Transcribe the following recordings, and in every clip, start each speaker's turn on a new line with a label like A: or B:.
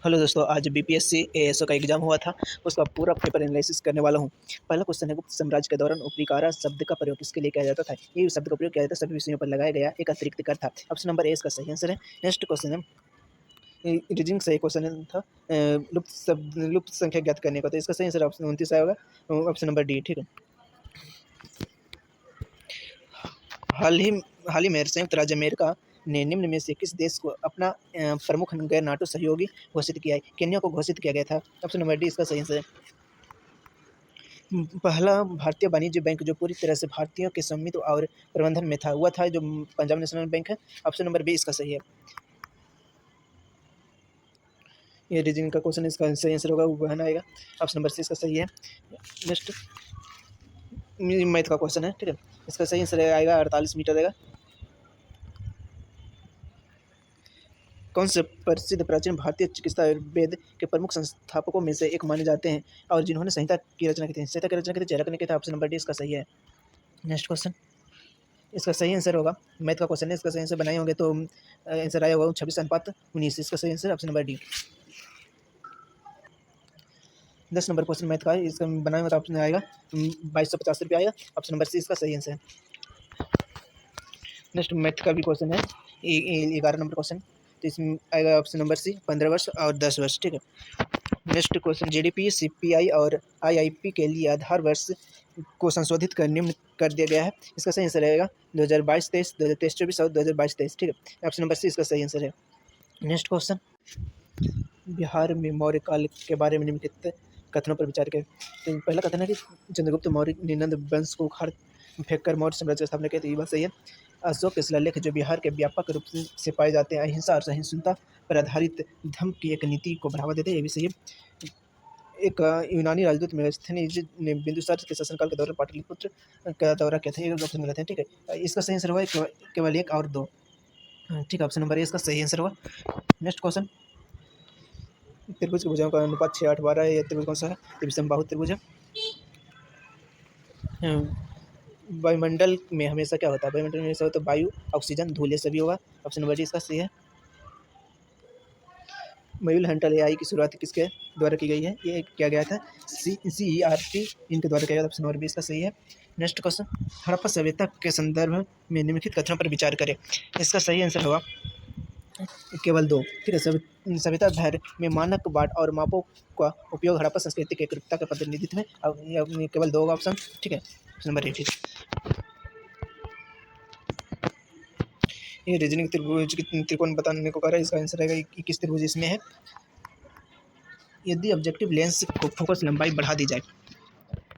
A: Hello दोस्तों, आज BPSC ASO का एग्जाम हुआ था। उसका पूरा पेपर एनालिसिस करने वाला हूँ। पहला क्वेश्चन है, गुप्त साम्राज्य के दौरान उपरिकारा शब्द का प्रयोग किसके लिए किया जाता था? ये शब्द का प्रयोग किया जाता है सभी विषयों पर लगाया गया एक अतिरिक्त कर था। ऑप्शन नंबर ए इसका सही आंसर है। नेक्स्ट क्वेश्चन है, रीजनिंग सही क्वेश्चन था। लुप्त संख्या ज्ञात करने का, तो इसका सही आंसर ऑप्शन 29 आएगा, ऑप्शन नंबर डी। ठीक है। हाल ही हाल ही में संयुक्त राज्य अमेरिका ने निम्न में से किस देश को अपना प्रमुख गैर नाटो सहयोगी घोषित किया है? केन्या को घोषित किया गया था। ऑप्शन नंबर डी इसका सही आंसर है। पहला भारतीय वाणिज्य बैंक जो पूरी तरह से भारतीयों के स्वामित्व और प्रबंधन में था, हुआ था जो पंजाब नेशनल बैंक है। ऑप्शन नंबर बी इसका सही है। ये रीजनिंग का क्वेश्चन, इसका सही आंसर होगा वो बहन आएगा, ऑप्शन नंबर सी इसका सही है। नेक्स्ट मैथ का क्वेश्चन है, ठीक है। इसका सही आंसर आएगा 48 मीटर आएगा। कौन से प्रसिद्ध प्राचीन भारतीय चिकित्सा वेद के प्रमुख संस्थापकों में से एक माने जाते हैं और जिन्होंने संहिता की रचना की थी? संहिता की रचना की थी चरक ने की थी। ऑप्शन नंबर डी इसका सही है। नेक्स्ट क्वेश्चन, इसका सही आंसर होगा, मैथ का क्वेश्चन है, इसका सही आंसर बनाए होंगे तो आंसर आया होगा 26:19। इसका सही answer option number D. 10 number question math का है, इसका बनाए होगा तो ऑप्शन आएगा 2250 रुपये आएगा, ऑप्शन नंबर सी इसका सही आंसर है। नेक्स्ट मैथ का भी क्वेश्चन है, 11 नंबर क्वेश्चन, तो इसमें आएगा ऑप्शन नंबर सी 15 वर्ष और 10 वर्ष। ठीक है। नेक्स्ट क्वेश्चन, जीडीपी, सीपीआई और आईआईपी के लिए आधार वर्ष को संशोधित कर निम्न कर दिया गया है। इसका सही आंसर रहेगा 2022-23, 2023-24 और 2022-23। ठीक है। ऑप्शन नंबर सी इसका सही आंसर है। नेक्स्ट क्वेश्चन, बिहार में मौर्य काल के बारे में निम्नलिखित कथनों पर विचार करें। तो पहला कथन है कि चंद्रगुप्त मौर्य ने नंद वंश को उखाड़ फेंक कर मौर्य साम्राज्य की स्थापना की थी। ये बात सही है। अशोक के शिलालेख जो बिहार के व्यापक रूप से पाए जाते हैं, अहिंसा और सहिष्णुता पर आधारित धर्म की एक नीति को बढ़ावा देते हैं। ये भी सही है। एक यूनानी राजदूत मेगास्थनीज ने बिंदुसार के शासनकाल के दौरान पाटलिपुत्र का दौरा किया था। ये ऑप्शन मिलते हैं। ठीक है। इसका सही आंसर हुआ केवल एक और दो। ठीक है, ऑप्शन नंबर ए इसका सही आंसर हुआ। नेक्स्ट क्वेश्चन, त्रिभुज की भुजाओं का अनुपात 6, 8, 12 है। यह त्रिभुज कौन सा है? ये समबाहु त्रिभुज है। वायुमंडल में हमेशा क्या होता है? वायुमंडल में हमेशा होता है वायु, ऑक्सीजन, धूल, ये सभी होगा। ऑप्शन नंबर डी इसका सही है। मयूल हंटर एआई की शुरुआत किसके द्वारा की गई है? ये किया गया था CERT इनके द्वारा किया गया था। ऑप्शन नंबर बी इसका सही है। नेक्स्ट क्वेश्चन, हड़प्पा सभ्यता के संदर्भ में निम्नलिखित कथनों पर विचार करें। इसका सही आंसर होगा केवल दो। ठीक है। सभ्यता भर में मानक बाट और मापों का उपयोग हड़प्पा संस्कृति के एकरूपता का प्रतिनिधित्व में केवल दो होगा ऑप्शन। ठीक है, ऑप्शन नंबर ए। ठीक है। ये रीजनिंग त्रिभुज की त्रिकोण बताने को कह रहा है। इसका आंसर रहेगा 21 त्रिभुज इसमें है। यदि ऑब्जेक्टिव लेंस को फोकस लंबाई बढ़ा दी जाए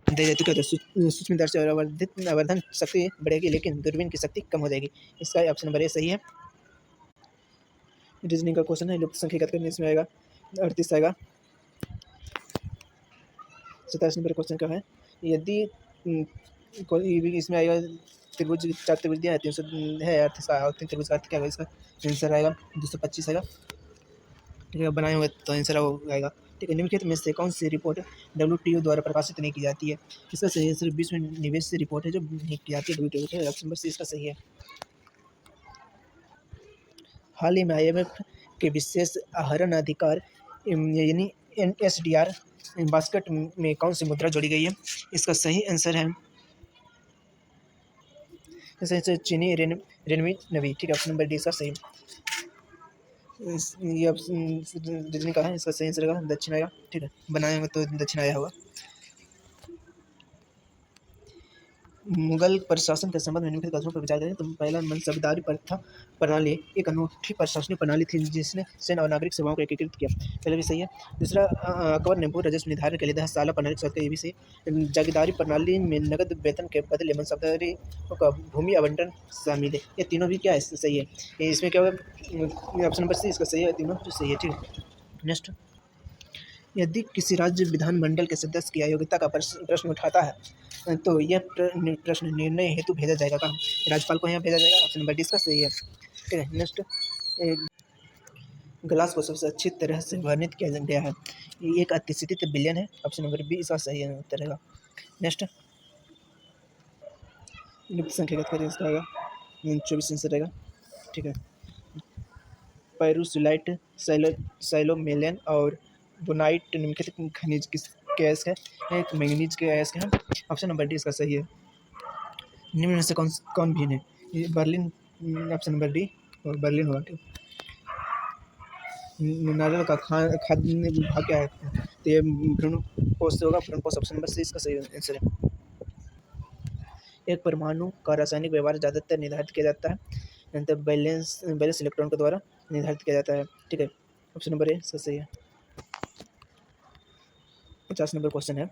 A: तो सूक्ष्मदर्शी और आवर्धन शक्ति बढ़ेगी, लेकिन दूरबीन की शक्ति कम हो जाएगी। इसका ऑप्शन नंबर ए सही है। रीजनिंग का क्वेश्चन है, लुप्त संख्या करने इसमें आएगा 38 आएगा। 27 नंबर क्वेश्चन का है, यदि इसमें आएगा त्रिभुज 4 त्रिभुज दिया है, 300 है 38 का, और 3 त्रिभुज का अर्थ क्या होगा? इसका आंसर आएगा 225 आएगा। ठीक है, बनाए हुए तो आंसर आएगा। ठीक है। निम्नलिखित में से कौन सी रिपोर्ट WTO द्वारा प्रकाशित नहीं की जाती है? इसका सही आंसर विश्व निवेश रिपोर्ट है जो नहीं की जाती है WTO। ऑप्शन नंबर सी इसका सही है। हाल ही में IMF के विशेष आहरण अधिकार यानी NSDR बास्केट में कौन सी मुद्रा जोड़ी गई है? इसका सही आंसर है चीनी रेनमी नवी। ठीक है, ऑप्शन नंबर डी इसका सही। ये ऑप्शन रीजनिंग का है, इसका सही आंसर रहेगा दक्षिण आएगा। ठीक है, बनाए हुए तो दक्षिण आया होगा। मुगल प्रशासन के संबंध में निम्नलिखित कथनों पर विचार करें। तो पहला, मनसबदारी प्रथा प्रणाली एक अनूठी प्रशासनिक प्रणाली थी जिसने सैन्य और नागरिक सेवाओं को एकीकृत किया। पहले भी सही है। दूसरा, अकबर ने भू राजस्व निर्धारण के लिए 10 साल प्रणाली की शुरुआत की। ये भी सही। जागीरदारी प्रणाली में नगद वेतन के बदले मनसबदारी का भूमि आवंटन शामिल है। ये तीनों भी क्या है? सही है। इसमें क्या होगा? ऑप्शन नंबर सी इसका सही है। तीनों जो सही है। ठीक है। नेक्स्ट, यदि किसी राज्य विधानमंडल के सदस्य की अयोग्यता का प्रश्न उठाता है तो यह प्रश्न निर्णय हेतु भेजा जाएगा कहाँ? राज्यपाल को यहाँ भेजा जाएगा। ऑप्शन नंबर डी इसका सही है। ठीक है। नेक्स्ट, ग्लास को सबसे अच्छी तरह से वर्णित किया गया है। ये एक अतिशित बिलियन है। ऑप्शन नंबर बी इसका सही उत्तर रहेगा। नेक्स्ट, लुप्त संख्या इसका आएगा 24 आंसर रहेगा। ठीक है। पेरूसिलाइट, साइलोमेलन और बोनाइट निम्नलिखित खनिज किस गैस है? एक मैंगनीज के गैस है। ऑप्शन नंबर डी इसका सही है। निम्न में से कौन कौन भिन्न है? ये बर्लिन, ऑप्शन नंबर डी और बर्लिन हुआ। ठीक, नारियल का खाद्य विभाग क्या है? तो ये भ्रूणपोष से होगा। भ्रूणपोष ऑप्शन नंबर सी इसका सही आंसर है। एक परमाणु का रासायनिक व्यवहार ज्यादातर निर्धारित किया जाता है तो बैलेंस इलेक्ट्रॉन के द्वारा निर्धारित किया जाता है। ठीक है, ऑप्शन नंबर ए इसका सही है। 50 नंबर क्वेश्चन है,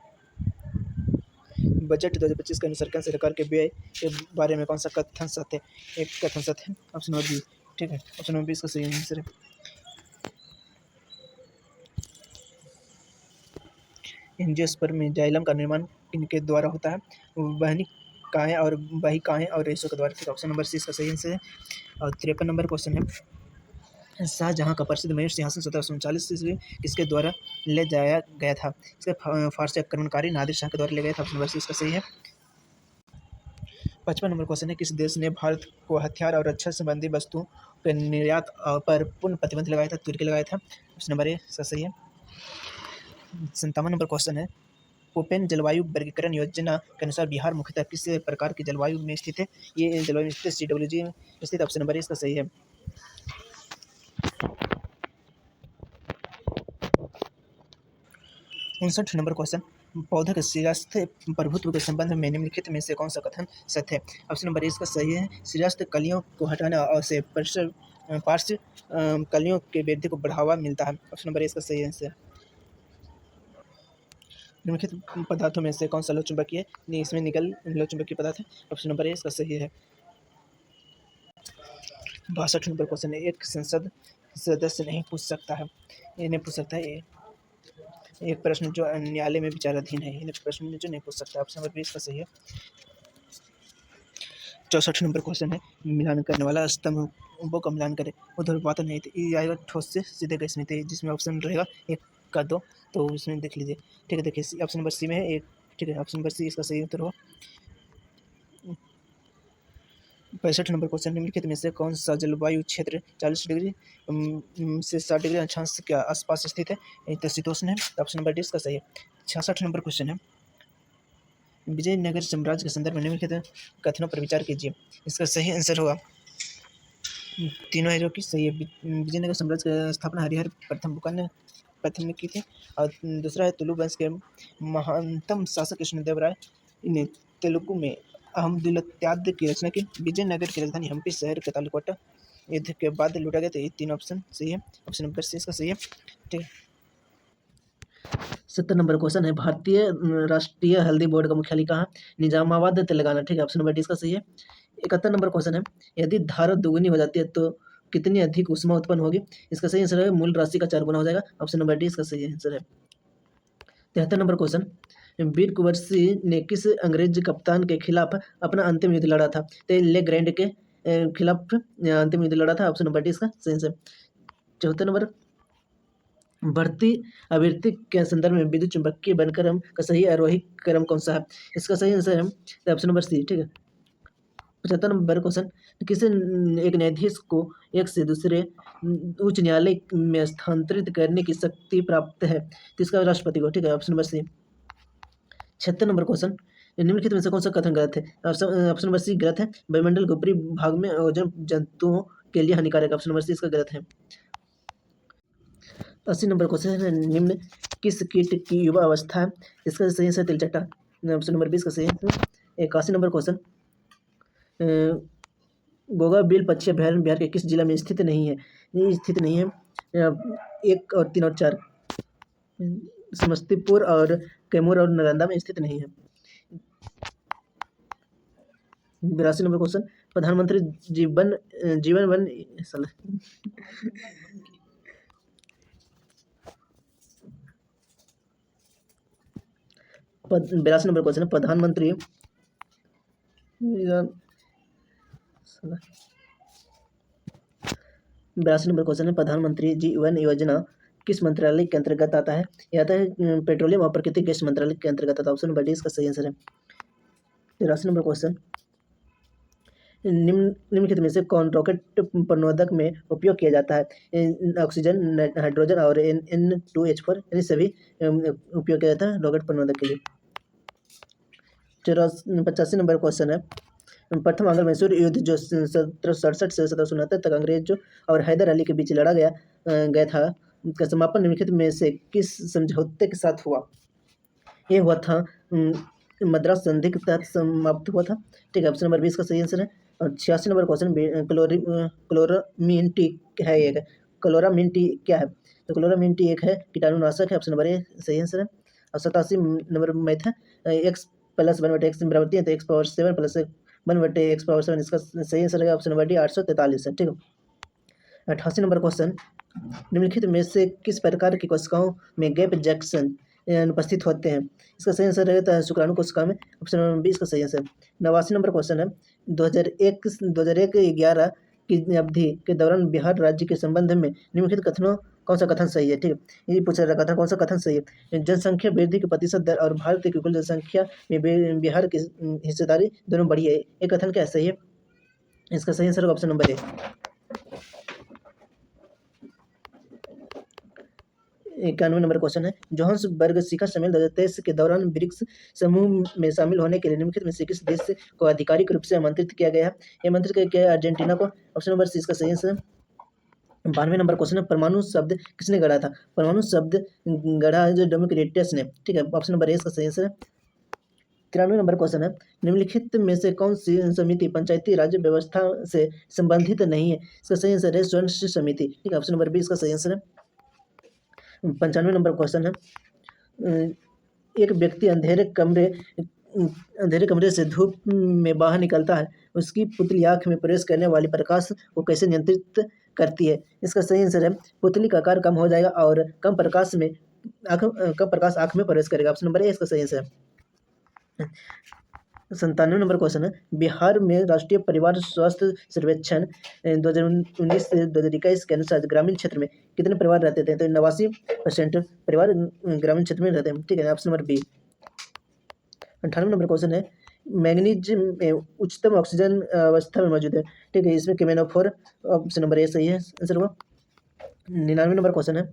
A: बजट 2025 के अनुसार केंद्र सरकार के व्यय के बारे में कौन सा कथन सत्य है? एक कथन सत्य है, ऑप्शन नंबर बी। ठीक है, ऑप्शन नंबर बी इसका सही आंसर है। एंजियोस्पर्म जाइलम का निर्माण किनके द्वारा होता है? वाहिकाएं और रेशों के द्वारा। ठीक है, ऑप्शन नंबर सी इसका सही आंसर है। और 53 नंबर क्वेश्चन है, शाहजहां का प्रसिद्ध मयूर सिंहासन 1739 ईस्वी किसके द्वारा ले जाया गया था? इसके फारसी आक्रमणकारी नादिर शाह के द्वारा ले गया था। ऑप्शन नंबर सी इसका सही है। 55 नंबर क्वेश्चन है, किस देश ने भारत को हथियार और रक्षा संबंधी वस्तुओं के निर्यात पर पूर्ण प्रतिबंध लगाया था? तुर्की लगाया था। ऑप्शन नंबर ए इसका सही है। 57 नंबर क्वेश्चन है, कोपेन जलवायु वर्गीकरण योजना के अनुसार बिहार मुख्यतः किस प्रकार की जलवायु में स्थित है? ये जलवायु स्थित CWG में स्थित। ऑप्शन नंबर ए इसका सही है। 59 नंबर क्वेश्चन, पौधे के शिरास्थ प्रभुत्व के संबंध में निम्नलिखित में से कौन सा कथन सत्य है? ऑप्शन नंबर ए इसका सही है। शिरास्थ कलियों को हटाना और से पार्श्व कलियों के वृद्धि को बढ़ावा मिलता है। ऑप्शन नंबर ए इसका सही आंसर है। निम्नलिखित पदार्थों में से कौन सा लोहचुंबकीय है? इसमें निकल लोहचुंबकीय पदार्थ है। ऑप्शन नंबर ए इसका सही है। 62 नंबर क्वेश्चन है, एक संसद सदस्य नहीं पूछ सकता है, ये नहीं पूछ सकता है एक प्रश्न जो न्यायालय में विचाराधीन है, ये प्रश्न जो नहीं पूछ सकता। ऑप्शन नंबर बी इसका सही है। 64 नंबर क्वेश्चन है, मिलान करने वाला स्तंभों का मिलान करे ऊर्ध्वपातन नहीं थे, ये आएगा ठोस से सीधे गैस में थे, जिसमें ऑप्शन रहेगा 1 का 2, तो उसमें देख लीजिए। ठीक है, देखिए ऑप्शन नंबर सी में है 1। ठीक है, ऑप्शन नंबर सी इसका सही उत्तर हो। 65 नंबर क्वेश्चन, निम्नलिखित में से कौन सा जलवायु क्षेत्र 40 डिग्री से 60 डिग्री अक्षांश के आसपास स्थित है? तो शीतोष्ण है। ऑप्शन नंबर डी इसका सही है। 66 नंबर क्वेश्चन है, विजयनगर साम्राज्य के संदर्भ में निम्नलिखित कथनों पर विचार कीजिए। इसका सही आंसर होगा, तीनों है जो कि सही है। विजयनगर साम्राज्य की स्थापना हरिहर प्रथम ने की थी, और दूसरा है तुलु वंश के महानतम शासक कृष्णदेवराय ने तेलुगु में अहमदुल्लात्याद की रचना की। विजयनगर की राजधानी हम्पी शहर के तालुकोटा युद्ध के बाद लूटा गया। तो ये 3 ऑप्शन सही है। ऑप्शन नंबर सी इसका सही है। ठीक है, 70 नंबर क्वेश्चन है, भारतीय राष्ट्रीय हल्दी बोर्ड का मुख्यालय कहाँ? निजामाबाद, तेलंगाना। ठीक है, ऑप्शन नंबर डी इसका सही है। 71 नंबर क्वेश्चन है, यदि धारा दुगुनी हो जाती है तो कितनी अधिक ऊष्मा उत्पन्न होगी? इसका सही आंसर है मूल राशि का 4 गुना हो जाएगा। ऑप्शन नंबर डी इसका सही आंसर है। 73 नंबर क्वेश्चन, वीर कुंवर सिंह ने किस अंग्रेज कप्तान के खिलाफ अपना अंतिम युद्ध लड़ा था? तो ले ग्रैंड के खिलाफ अंतिम युद्ध लड़ा था। ऑप्शन नंबर डी इसका सही आंसर। 74 नंबर, बढ़ती आवृत्ति के संदर्भ में विद्युत चुंबकीय वनक्रम का सही आरोही क्रम कौन सा है? इसका सही आंसर है ऑप्शन नंबर सी। ठीक है, 75 नंबर क्वेश्चन, किसी एक न्यायाधीश को एक से दूसरे उच्च न्यायालय में स्थानांतरित करने की शक्ति प्राप्त है, तो इसका राष्ट्रपति को। ठीक है, option number C. 76 number question, निम्नलिखित में से कौन सा कथन गलत है? ऑप्शन नंबर सी गलत है, वायुमंडल के ऊपरी भाग में ओजोन जंतुओं के लिए हानिकारक। ऑप्शन नंबर सी इसका गलत है। 80 नंबर क्वेश्चन है, निम्न किस कीट की युवा अवस्था है? इसका सही आंसर तिलचट्टा। ऑप्शन नंबर 20 का सही answer. 81 number question, Goga bill पक्षी अभयारण्य बिहार के किस जिला में स्थित नहीं है? ये स्थित नहीं है 1 और 3 और 4, समस्तीपुर और कैमूर और नालंदा में स्थित नहीं है। 82 नंबर क्वेश्चन, प्रधानमंत्री जीवन वन 82 नंबर क्वेश्चन है, प्रधानमंत्री 82 नंबर क्वेश्चन है, प्रधानमंत्री जीवन योजना किस मंत्रालय के अंतर्गत आता है? यह आता है पेट्रोलियम और प्राकृतिक गैस मंत्रालय के अंतर्गत आता है। ऑप्शन नंबर डी इसका सही आंसर है। 83 नंबर क्वेश्चन, निम्नलिखित में से कौन रॉकेट प्रणोदक में उपयोग किया जाता है? ऑक्सीजन, हाइड्रोजन और N2H4 यानी सभी उपयोग किया जाता है रॉकेट प्रणोदक के लिए। 85 नंबर क्वेश्चन है, प्रथम आंग्ल मैसूर युद्ध जो 1767 से 1769 तक अंग्रेजों और हैदर अली के बीच लड़ा गया था, का समापन निम्नलिखित में से किस समझौते के साथ हुआ? ये हुआ था मद्रास संधि के तहत समाप्त हुआ था। ठीक है, ऑप्शन नंबर 20 का सही आंसर है। और 86 नंबर क्वेश्चन, क्लोरामीन टी है एक, क्लोरामीन टी क्या है? तो क्लोरामीन टी एक है कीटाणुनाशक है, ऑप्शन नंबर ए सही आंसर है। और 87 नंबर मैथ है, एक्स प्लस 1/x बराबर 3 तो x power 7 plus 1/x power 7 इसका सही आंसर है ऑप्शन नंबर डी 843 है। ठीक है, 88 नंबर क्वेश्चन, निम्नलिखित में से किस प्रकार की कोशिकाओं में गैप जंक्शन अनुपस्थित होते हैं? इसका सही आंसर रहता है शुक्राणु कोशिका में, ऑप्शन नंबर 20 का सही आंसर। 89 नंबर क्वेश्चन है, 2001-11 की अवधि के दौरान बिहार राज्य के संबंध में निम्नलिखित कथनों कौन सा कथन सही है? ठीक है, ये पूछा रहा कथन, कौन सा कथन सही है? जनसंख्या वृद्धि की प्रतिशत दर और भारत की कुल जनसंख्या में बिहार की हिस्सेदारी दोनों बढ़ी है, ये कथन क्या सही है? इसका सही answer option number A. 91 number question है, जोहान्सबर्ग शिखर सम्मेलन 2023 के दौरान ब्रिक्स समूह में शामिल होने के लिए निम्नलिखित में से किस देश को आधिकारिक रूप से आमंत्रित किया गया है? ये आमंत्रित किया अर्जेंटीना को, ऑप्शन नंबर सी इसका सही आंसर है। 92 नंबर क्वेश्चन है, परमाणु शब्द किसने गढ़ा था? परमाणु शब्द गढ़ा है जो डेमोक्रिटस ने। ठीक है, ऑप्शन नंबर ए इसका सही आंसर है। 93 नंबर क्वेश्चन है, निम्नलिखित में से कौन सी समिति पंचायती राज व्यवस्था से संबंधित नहीं है? इसका सही आंसर है स्वर्ण समिति। ठीक है, ऑप्शन नंबर बी इसका सही आंसर है। 95 नंबर क्वेश्चन है, एक व्यक्ति अंधेरे कमरे से धूप में बाहर निकलता है, उसकी पुतली आँख में प्रवेश करने वाली प्रकाश को कैसे नियंत्रित करती है? इसका सही आंसर है पुतली का आकार कम हो जाएगा और कम प्रकाश आँख में प्रवेश करेगा, ऑप्शन नंबर ए इसका सही आंसर है। 97 नंबर क्वेश्चन है, बिहार में राष्ट्रीय परिवार स्वास्थ्य सर्वेक्षण 2019 से 2021 के अनुसार ग्रामीण क्षेत्र में कितने परिवार रहते थे? तो 89% परिवार ग्रामीण क्षेत्र में रहते हैं। ठीक है, option number B. 98 number question है, मैग्नीज में उच्चतम ऑक्सीजन अवस्था में मौजूद है। ठीक है, इसमें केमेनोफोर, ऑप्शन नंबर ए सही है आंसर हुआ। 99 नंबर क्वेश्चन है,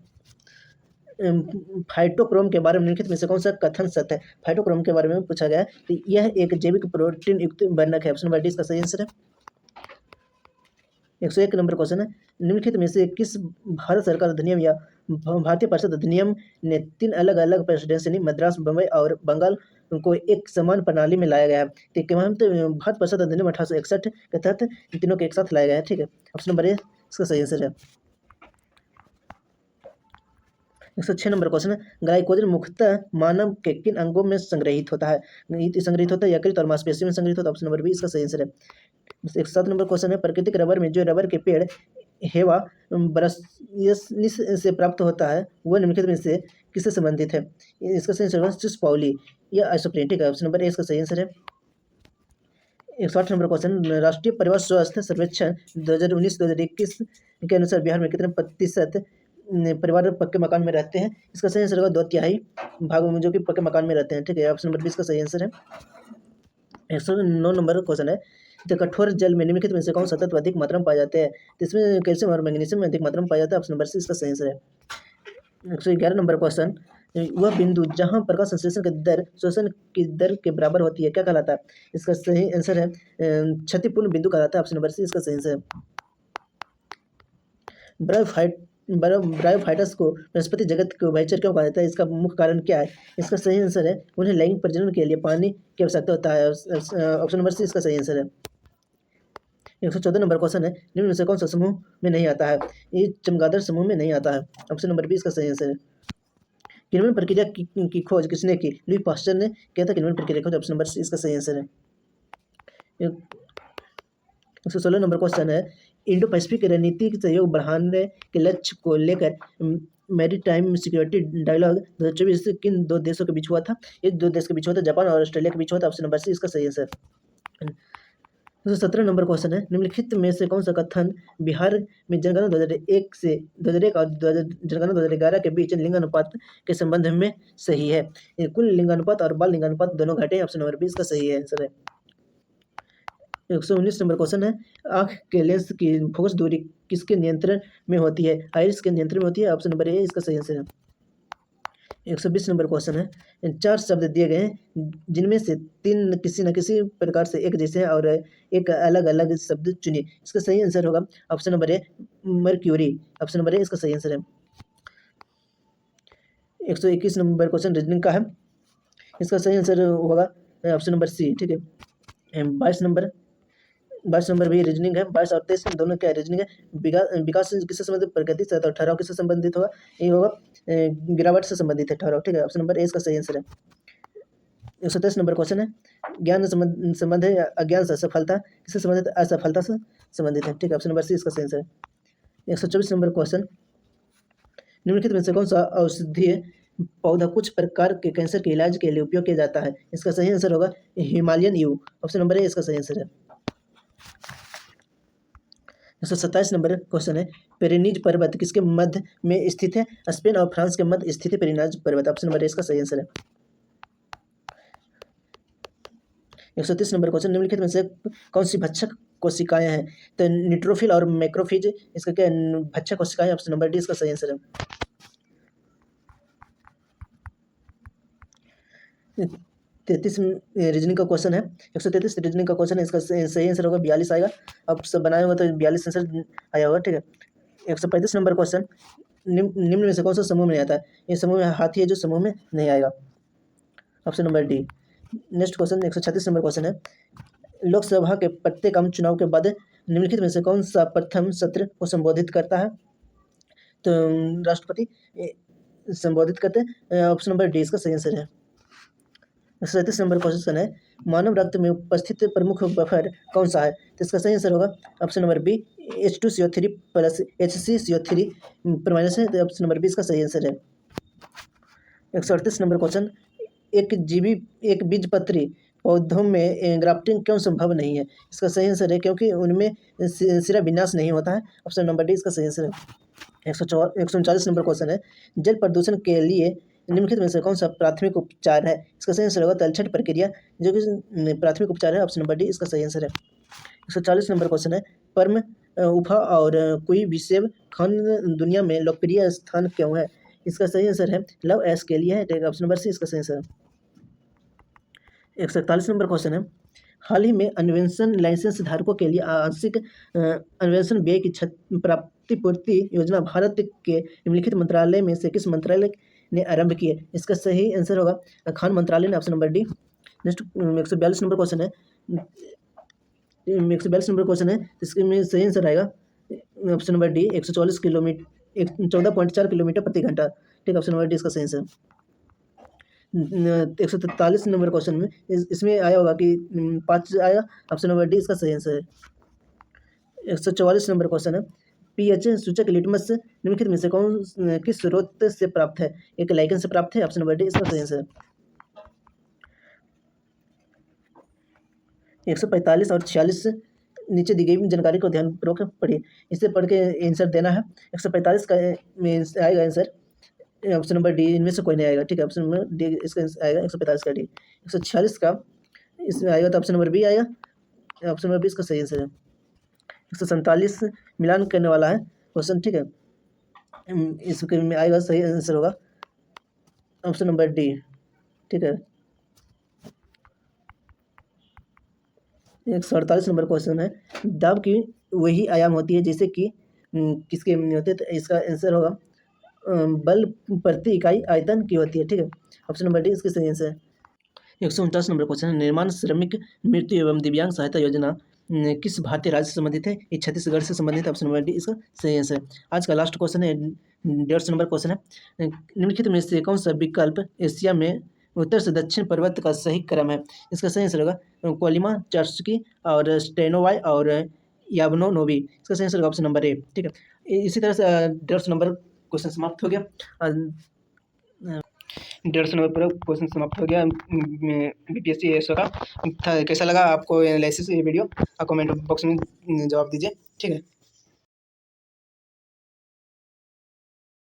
A: फाइटोक्रोम के बारे में निम्नलिखित में से कौन सा कथन सत्य है? फाइटोक्रोम के बारे में पूछा गया है, तो यह एक जैविक प्रोटीन युक्त वर्णक है, ऑप्शन नंबर डी इसका सही आंसर है। 101 नंबर क्वेश्चन है, निम्नलिखित में से किस भारत सरकार अधिनियम या भारतीय परिषद अधिनियम ने 3 अलग अलग प्रेसिडेंसी यानी मद्रास, बम्बई और बंगाल को एक समान प्रणाली में लाया गया है? भारत परिषद अधिनियम 1861 के तहत तीनों के एक साथ लाया गया है। ठीक है, ऑप्शन नंबर ए इसका सही आंसर है। 106 नंबर क्वेश्चन है, ग्लाइकोजन मुख्यतः मानव के किन अंगों में संग्रहित होता है? यकृत और मांसपेशी में संग्रहित होता है, ऑप्शन नंबर बी इसका सही आंसर है। 107 नंबर क्वेश्चन है, प्राकृतिक रबर में जो रबर के पेड़ हेवा ब्रासियस से प्राप्त होता है वह निम्नलिखित में से किससे संबंधित है? इसका सही आंसर है सिस पाउली या आइसोप्रेनिक है, ऑप्शन नंबर ए इसका सही आंसर है। 108 नंबर क्वेश्चन, राष्ट्रीय परिवार स्वास्थ्य सर्वेक्षण 2019-2021 के अनुसार बिहार में कितने प्रतिशत परिवार पक्के मकान में रहते हैं? इसका सही आंसर होगा 2/3 भाग में जो कि पक्के मकान में रहते हैं। ठीक है, ऑप्शन नंबर 20 का सही आंसर है। 109 नंबर क्वेश्चन है, तो कठोर जल में निम्नलिखित में से कौन सा तत्व अधिक मात्रा में पाया जाते हैं? तो इसमें कैल्शियम और मैग्नीशियम अधिक मात्रा में पाया जाता है, ऑप्शन नंबर सी इसका सही आंसर है। 111 नंबर क्वेश्चन, वह बिंदु जहां प्रकाश संश्लेषण की दर शोषण की दर के बराबर होती है क्या कहलाता है? इसका सही आंसर है क्षतिपूर्ण बिंदु कहलाता है, ऑप्शन नंबर सी इसका सही आंसर है। ब्रायोफाइटस को वनस्पति जगत के उभयचर क्यों कहा जाता है? इसका मुख्य कारण क्या है? इसका सही आंसर है उन्हें लैंगिक प्रजनन के लिए पानी की आवश्यकता होता है, ऑप्शन नंबर सी इसका सही आंसर है। 114 नंबर क्वेश्चन है, निम्न में से कौन सा समूह में नहीं आता है? ये चमगादड़ समूह में नहीं आता है, ऑप्शन नंबर बी इसका सही आंसर है। किण्वन प्रक्रिया की खोज किसने की? लुई पास्चर ने किया था किण्वन प्रक्रिया की खोज, ऑप्शन नंबर सी इसका सही आंसर है। 116 नंबर क्वेश्चन है, इंडो पैसिफिक रणनीतिक सहयोग बढ़ाने के लक्ष्य को लेकर मैरीटाइम सिक्योरिटी डायलॉग 2024 किन 2 देशों के बीच हुआ था? ये 2 देश के बीच हुआ था, जापान और ऑस्ट्रेलिया के बीच हुआ था, ऑप्शन नंबर सी इसका सही आंसर। 117 नंबर क्वेश्चन है, निम्नलिखित में से कौन सा कथन बिहार में जनगणना 2001 और जनगणना 2011 के बीच लिंगानुपात के संबंध में सही है? कुल लिंगानुपात और बाल लिंगानुपात दोनों घटे, ऑप्शन नंबर बी इसका सही आंसर है। 119 नंबर क्वेश्चन है, आँख के लेंस की फोकस दूरी किसके नियंत्रण में होती है? आइरिस के नियंत्रण में होती है। ऑप्शन नंबर ए इसका सही आंसर है। 120 नंबर क्वेश्चन है, 4 शब्द दिए गए हैं जिनमें से 3 किसी न किसी प्रकार से एक जैसे हैं और एक अलग अलग शब्द चुनिए। इसका सही आंसर होगा option number A mercury. Option number A इसका सही आंसर है। 121 नंबर क्वेश्चन रीजनिंग का है, इसका सही आंसर होगा ऑप्शन नंबर सी। ठीक है। 22 नंबर भी रीजनिंग है। 22 और 23 दोनों क्या रीजनिंग है। विकास किससे संबंधित? प्रगति से। तो ठहराव किससे संबंधित होगा? ये होगा गिरावट से संबंधित है ठहराव। ठीक है, ऑप्शन नंबर ए इसका सही आंसर है। 123 नंबर क्वेश्चन है, ज्ञान संबंध है अज्ञान से, सफलता किससे संबंधित? असफलता से संबंधित है। ठीक है, ऑप्शन नंबर सी इसका सही आंसर है। 124 नंबर क्वेश्चन, निम्नलिखित में से कौन सा औषधीय पौधा कुछ प्रकार के कैंसर के इलाज के लिए उपयोग किया जाता है? इसका सही आंसर होगा Himalayan you. Option number A इसका सही आंसर है। 127 नंबर क्वेश्चन है, पेरिनीज पर्वत किसके मध्य में स्थित है? स्पेन और फ्रांस के मध्य स्थित है पेरिनीज पर्वत। ऑप्शन नंबर ए इसका सही आंसर है। 130 नंबर क्वेश्चन, निम्नलिखित में से कौन सी भक्षक कोशिकाएं हैं? तो न्यूट्रोफिल और मैक्रोफेज इसका क्या भक्षक कोशिकाएं? ऑप्शन नंबर डी इसका सही आंसर है। 33 रीजनिंग का क्वेश्चन है, 133 रीजनिंग का क्वेश्चन है, इसका सही आंसर होगा 42 आएगा। अब सब बनाए होगा तो 42 आंसर आया होगा। ठीक है। 135 नंबर क्वेश्चन, निम्न में से कौन सा समूह में आता है? ये समूह में हाथी है जो समूह में नहीं आएगा। Option number D. Next question 136 number question है, लोकसभा के प्रत्येक आम चुनाव के बाद निम्नलिखित में से कौन सा प्रथम सत्र को संबोधित करता है? तो राष्ट्रपति संबोधित करते हैं। ऑप्शन नंबर डी इसका सही आंसर है। 37 नंबर क्वेश्चन है, मानव रक्त में उपस्थित प्रमुख बफर कौन सा है? तो इसका सही आंसर होगा option number B H2CO3 plus HCCO3 minus है। तो ऑप्शन नंबर बी इसका सही आंसर है। 138 नंबर क्वेश्चन, एक बीजपत्री पौधों में ग्राफ्टिंग क्यों संभव नहीं है? इसका सही आंसर है क्योंकि उनमें सिरा विन्यास नहीं होता है। ऑप्शन नंबर डी इसका सही आंसर है। 139 नंबर क्वेश्चन है, जल प्रदूषण के लिए निम्नलिखित में से कौन सा प्राथमिक उपचार है? इसका सही आंसर होगा तलछट प्रक्रिया जो कि प्राथमिक उपचार है। ऑप्शन नंबर डी इसका सही आंसर है। 140 नंबर क्वेश्चन है, पर्म उफा और कोई विषेव खान दुनिया में लोकप्रिय स्थान क्यों है? इसका सही आंसर है लव ऐश के लिए है। ऑप्शन नंबर सी इसका सही आंसर है। 141 नंबर क्वेश्चन है, हाल ही में अन्वेषण लाइसेंस धारकों के लिए आंशिक अन्वेषण व्यय की प्राप्तिपूर्ति योजना भारत के निम्नलिखित मंत्रालय में से किस मंत्रालय ने आरंभ की है? इसका सही आंसर होगा खान मंत्रालय ने। Option number D. Next 142 number question है, 142 नंबर क्वेश्चन है, इसके में सही आंसर आएगा option number D 144 kilometre 14.4 kilometre प्रति घंटा। ठीक है, ऑप्शन नंबर डी इसका सही आंसर। 143 नंबर क्वेश्चन में इसमें आया होगा कि 5 आएगा। ऑप्शन नंबर डी इसका सही आंसर है। 144 नंबर क्वेश्चन है, पीएच सूचक लिटमस निम्नलिखित में से कौन किस स्रोत से प्राप्त है? एक लाइकेन से प्राप्त है। ऑप्शन नंबर डी इसका सही आंसर है। 145 और 46 नीचे दी गई जानकारी को ध्यानपूर्वक पढ़िए, इसे पढ़ के आंसर देना है। 145 का आएगा आंसर ऑप्शन नंबर डी, इनमें से कोई नहीं आएगा। ठीक है, ऑप्शन नंबर डी इसका आएगा 145 का डी। 146 का इसमें आएगा तो ऑप्शन नंबर बी आएगा। ऑप्शन नंबर बी इसका सही आंसर है। 147 मिलान करने वाला है क्वेश्चन। ठीक है, इसके में आएगा सही आंसर होगा ऑप्शन नंबर डी। ठीक है, 148 नंबर क्वेश्चन है, दाब की वही आयाम होती है जैसे कि किसके होते हैं? तो इसका आंसर होगा बल प्रति इकाई आयतन की होती है। ठीक है, ऑप्शन नंबर डी इसकी सही आंसर है। 149 नंबर क्वेश्चन है, निर्माण श्रमिक मृत्यु एवं दिव्यांग सहायता योजना किस भारतीय राज्य से संबंधित है? ये छत्तीसगढ़ से संबंधित है। ऑप्शन नंबर डी इसका सही आंसर है। आज का लास्ट क्वेश्चन है, 150 नंबर क्वेश्चन है, निम्नलिखित में से कौन सा विकल्प एशिया में उत्तर से दक्षिण पर्वत का सही क्रम है? इसका सही आंसर होगा कोलिमा, चार्सकी और स्टेनोवाई और याबनो नोवी। इसका सही आंसर होगा ऑप्शन नंबर ए। ठीक है, इसी तरह से 150 नंबर क्वेश्चन समाप्त हो गया। 150 नंबर पर क्वेश्चन समाप्त हो गया बीपीएससी एसओ का। कैसा लगा आपको एनालिसिस ये वीडियो? कमेंट बॉक्स में जवाब दीजिए। ठीक है।